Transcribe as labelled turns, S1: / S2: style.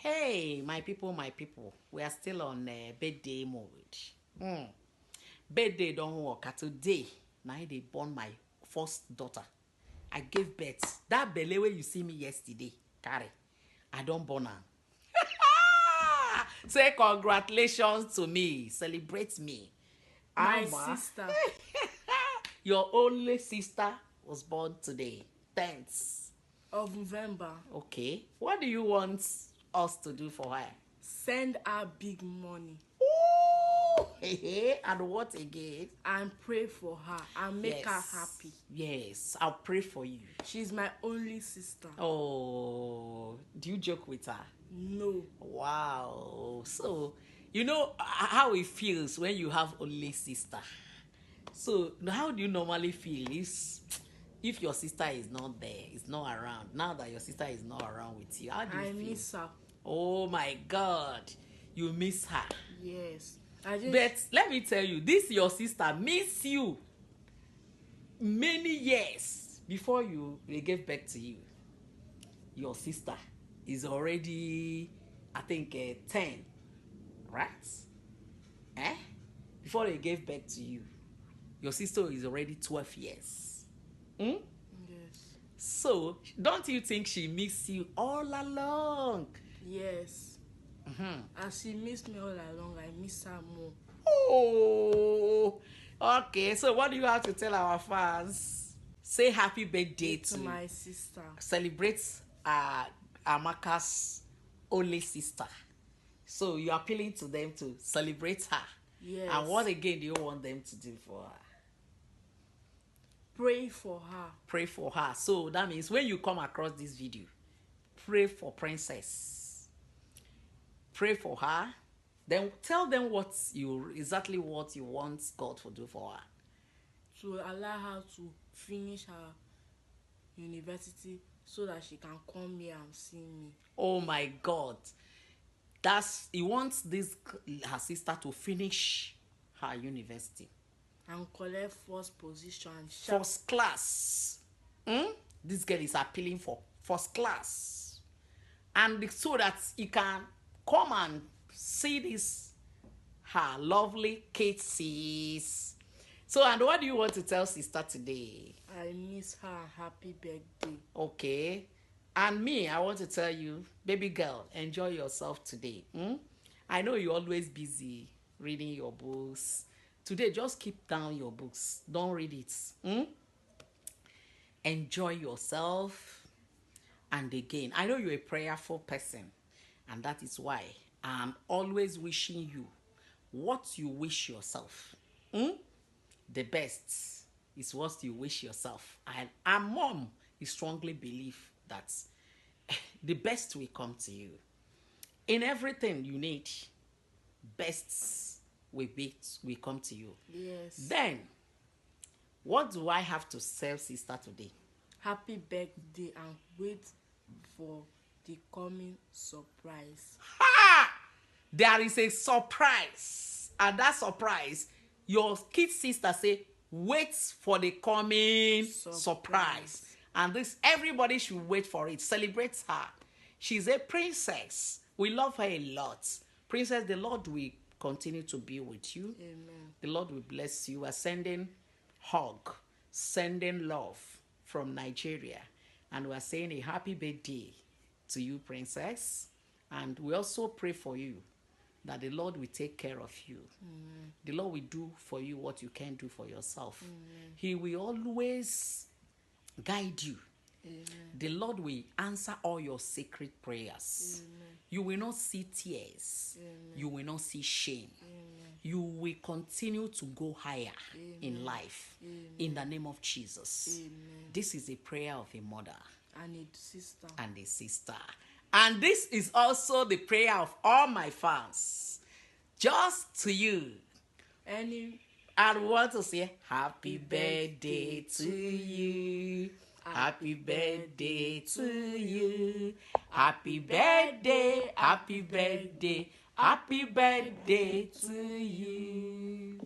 S1: Hey, my people, we are still on birthday mode. Birthday don't work. Today, now they born my first daughter. I gave birth. That belle where you see me yesterday, carry. I don't born her. Say congratulations to me. Celebrate me.
S2: My
S1: Ama.
S2: sister.
S1: Your only sister was born today. Thanks.
S2: Of November.
S1: Okay. What do you want us to do for her?
S2: Send her big money
S1: Ooh, and what again?
S2: and pray for her and make her
S1: Yes.
S2: happy.
S1: Yes, I'll pray for you.
S2: She's my only sister.
S1: Oh, do you joke with her?
S2: No.
S1: Wow. So, you know how it feels when you have only sister. So, how do you normally feel if your sister is not there, is not around? Now that your sister is not around with you, how do you
S2: I
S1: feel?
S2: miss her.
S1: Oh my God, you miss her.
S2: Yes.
S1: But let me tell you, this your sister miss you many years before they gave birth to you. Your sister is already, I think, 10, right? Before they gave birth to you, your sister is already 12 years.
S2: Yes.
S1: So, don't you think she missed you all along?
S2: Yes. As she missed me all along, I miss her more.
S1: Oh, okay. So, what do you have to tell our fans? Say happy birthday
S2: To my sister.
S1: Celebrate Amaka's only sister. So, you're appealing to them to celebrate her.
S2: Yes.
S1: And what again do you want them to do for her?
S2: Pray for her.
S1: Pray for her. So, that means when you come across this video, pray for Princess. Pray for her. Then tell them exactly what you want God to do for her.
S2: To allow her to finish her university so that she can come here and see me.
S1: Oh my God. He wants her sister to finish her university.
S2: And collect first position.
S1: First class. This girl is appealing for first class. And so that he can come and see her lovely cases. So, and what do you want to tell sister today?
S2: I miss her. Happy birthday.
S1: Okay. And me, I want to tell you, baby girl, enjoy yourself today. I know you're always busy reading your books. Today, just keep down your books. Don't read it. Enjoy yourself. And again, I know you're a prayerful person. And that is why I'm always wishing you what you wish yourself. The best is what you wish yourself. And mom, you strongly believe that the best will come to you. In everything you need, best will come to you.
S2: Yes.
S1: Then, what do I have to tell sister today?
S2: Happy birthday and wait for the coming surprise.
S1: Ha! There is a surprise. And that surprise, your kid sister say, wait for the coming surprise. And everybody should wait for it. Celebrate her. She's a princess. We love her a lot. Princess, the Lord will continue to be with you.
S2: Amen.
S1: The Lord will bless you. We're sending hug, sending love from Nigeria. And we're saying a happy birthday to you, Princess. And we also pray for you that the Lord will take care of you. The Lord will do for you what you can't do for yourself. He will always guide you.
S2: Amen.
S1: The Lord will answer all your sacred prayers.
S2: Amen.
S1: You will not see tears.
S2: Amen.
S1: You will not see shame.
S2: Amen.
S1: You will continue to go higher in life.
S2: Amen.
S1: In the name of Jesus.
S2: Amen.
S1: This is a prayer of a mother
S2: And a sister.
S1: and a sister. And this is also the prayer of all my fans. Just to you. I want to say happy birthday to you. Happy birthday to you. Happy birthday, happy birthday, happy birthday to you.